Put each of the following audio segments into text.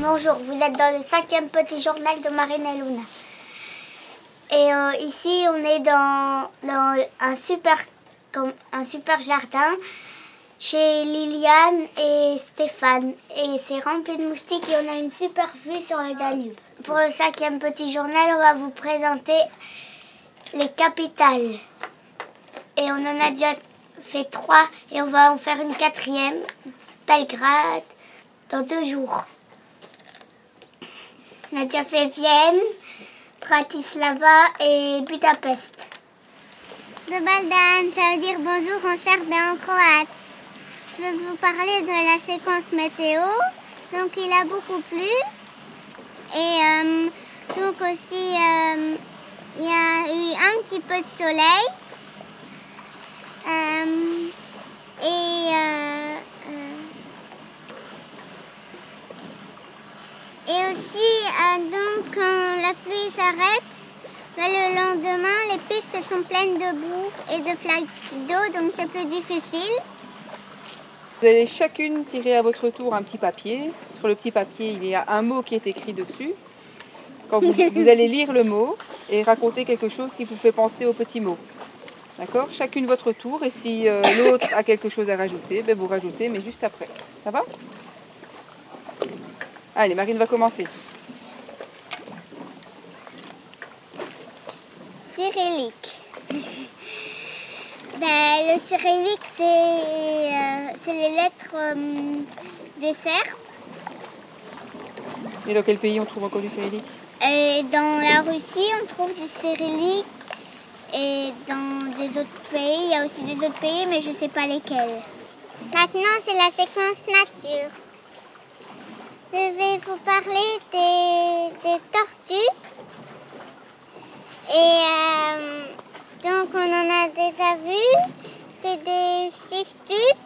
Bonjour, vous êtes dans le 5e petit journal de Marine et Luna. Et ici, on est dans un super jardin chez Liliane et Stéphane. Et c'est rempli de moustiques et on a une super vue sur le Danube. Pour le 5e petit journal, on va vous présenter les capitales. Et on en a déjà fait 3 et on va en faire une 4e, Belgrade, dans 2 jours. On a déjà fait Vienne, Bratislava et Budapest. Dobar dan, ça veut dire bonjour en serbe et en croate. Je vais vous parler de la séquence météo. Donc il a beaucoup plu. Et donc aussi il y a eu un petit peu de soleil. Et aussi, donc, quand la pluie s'arrête, le lendemain, les pistes sont pleines de boue et de flaques d'eau, donc c'est plus difficile. Vous allez chacune tirer à votre tour un petit papier. Sur le petit papier, il y a un mot qui est écrit dessus. Quand vous allez lire le mot et raconter quelque chose qui vous fait penser au petit mot. D'accord ? Chacune votre tour. Et si l'autre a quelque chose à rajouter, ben vous rajoutez, mais juste après. Ça va ? Allez, Marine va commencer. Cyrillique. Le cyrillique, c'est les lettres des Serbes. Et dans quel pays on trouve encore du cyrillique ? Et dans la Russie, on trouve du cyrillique. Et dans des autres pays, il y a aussi des autres pays, mais je ne sais pas lesquels. Maintenant, c'est la séquence nature. Je vais vous parler des tortues. Et donc, on en a déjà vu. C'est des cistudes.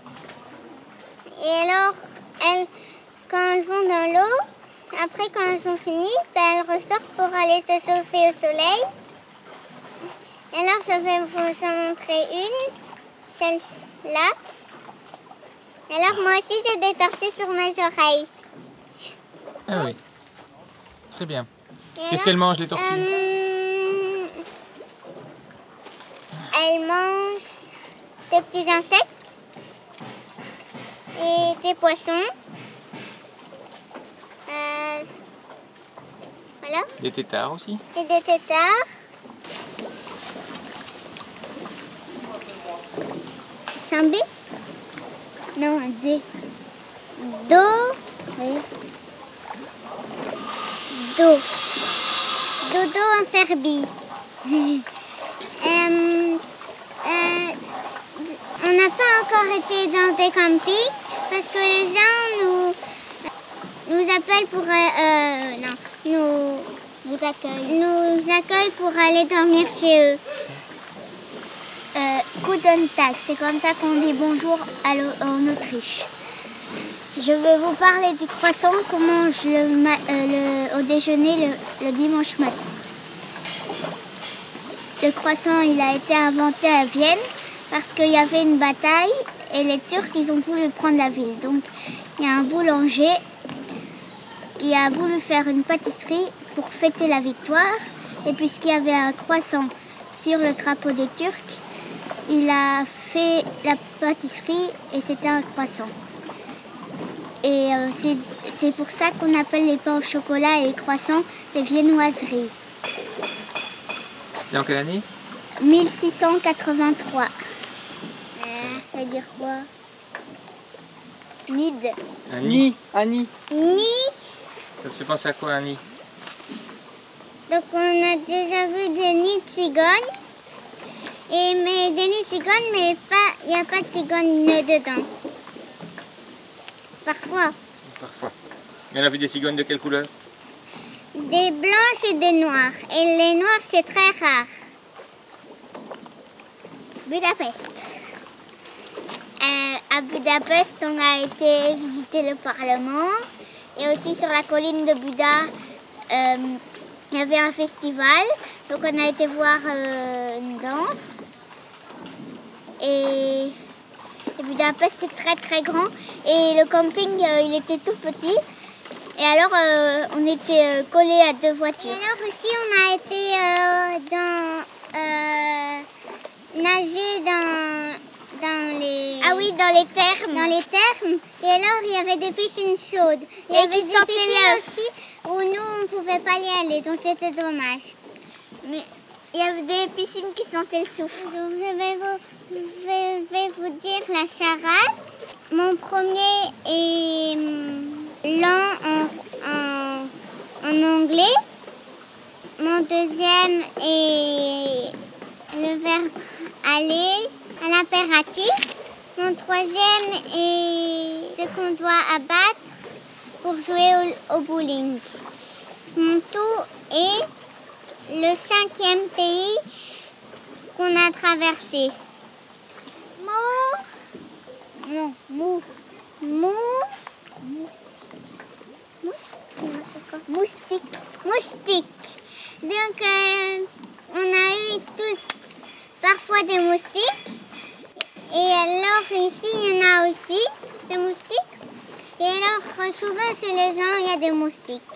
Et alors, quand elles vont dans l'eau, après, quand elles ont fini, elles ressortent pour aller se chauffer au soleil. Et alors, je vais vous en montrer une, celle-là. Et alors, moi aussi, j'ai des tortues sur mes oreilles. Ah oui, très bien. Qu'est-ce qu'elles mangent, les tortues? Elles mangent des petits insectes et des poissons. Voilà. Des têtards aussi? Et des têtards. C'est un B? Non, un D. Do. Oui. Do. Dodo en Serbie. On n'a pas encore été dans des campings parce que les gens nous appellent pour... nous accueillent pour aller dormir chez eux. Guten Tag, c'est comme ça qu'on dit bonjour en Autriche. Je vais vous parler du croissant qu'on mange au déjeuner le dimanche matin. Le croissant, il a été inventé à Vienne parce qu'il y avait une bataille et les Turcs, ils ont voulu prendre la ville. Donc, il y a un boulanger qui a voulu faire une pâtisserie pour fêter la victoire. Et puisqu'il y avait un croissant sur le drapeau des Turcs, il a fait la pâtisserie et c'était un croissant. Et c'est pour ça qu'on appelle les pains au chocolat et les croissants des viennoiseries. C'était en quelle année? 1683. Ça veut dire quoi? Nid. Un nid. Un nid. Nid. Ça te fait penser à quoi, un nid? Donc on a déjà vu des nids de cigognes. Mais des nids de cigognes, mais il n'y a pas de cigognes dedans. Parfois. Parfois. Mais on a vu des cigognes de quelle couleur? Des blanches et des noires. Et les noirs, c'est très rare. Budapest. À Budapest, on a été visiter le Parlement. Et aussi sur la colline de Buda, il y avait un festival. Donc on a été voir une danse. Et Budapest, c'est très très grand. Et le camping, il était tout petit. Et alors, on était collés à 2 voitures. Et alors aussi, on a été nager dans les... Ah oui, dans les thermes. Dans les thermes. Et alors, il y avait des piscines chaudes. Il y avait des piscines aussi où nous, on ne pouvait pas y aller. Donc, c'était dommage. Mais il y avait des piscines qui sentaient le souffle. Je vais vous dire la charade. Mon premier est lent en anglais. Mon deuxième est le verbe aller à l'impératif. Mon troisième est ce qu'on doit abattre pour jouer au bowling. Mon tout est le 5e pays qu'on a traversé. Moustique. Donc, on a eu parfois des moustiques. Et alors, ici, il y en a aussi des moustiques. Et alors, souvent, chez les gens, il y a des moustiques.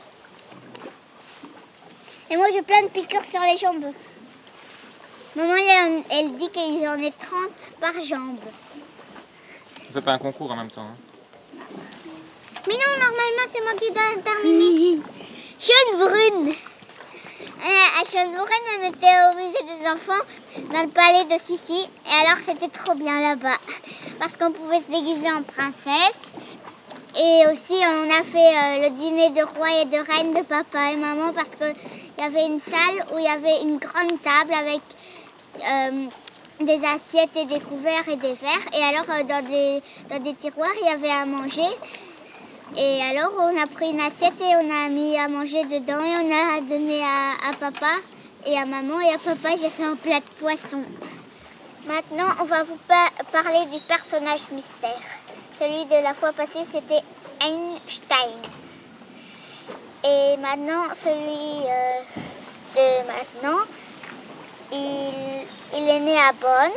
Et moi, j'ai plein de piqûres sur les jambes. Maman, elle dit que j'en ai 30 par jambe. On fait pas un concours en même temps. Hein. Mais non, normalement, c'est moi qui dois terminer. Schönbrunn. À Schönbrunn, on était au musée des enfants, dans le palais de Sissi. Et alors, c'était trop bien là-bas. Parce qu'on pouvait se déguiser en princesse. Et aussi, on a fait le dîner de roi et de reine de papa et maman. Parce qu'il y avait une salle où il y avait une grande table avec des assiettes et des couverts et des verres. Et alors, dans des tiroirs, il y avait à manger. Et alors, on a pris une assiette et on a mis à manger dedans et on a donné à papa et à maman. Et à papa, j'ai fait un plat de poisson. Maintenant, on va vous parler du personnage mystère. Celui de la fois passée, c'était Einstein. Et maintenant, celui de maintenant, il est né à Bonn.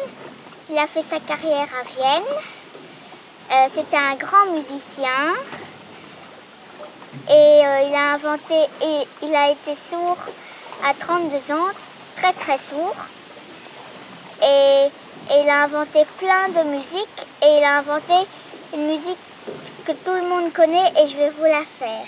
Il a fait sa carrière à Vienne. C'était un grand musicien. Et il a été sourd à 32 ans, très très sourd. Et il a inventé plein de musique et il a inventé une musique que tout le monde connaît et je vais vous la faire.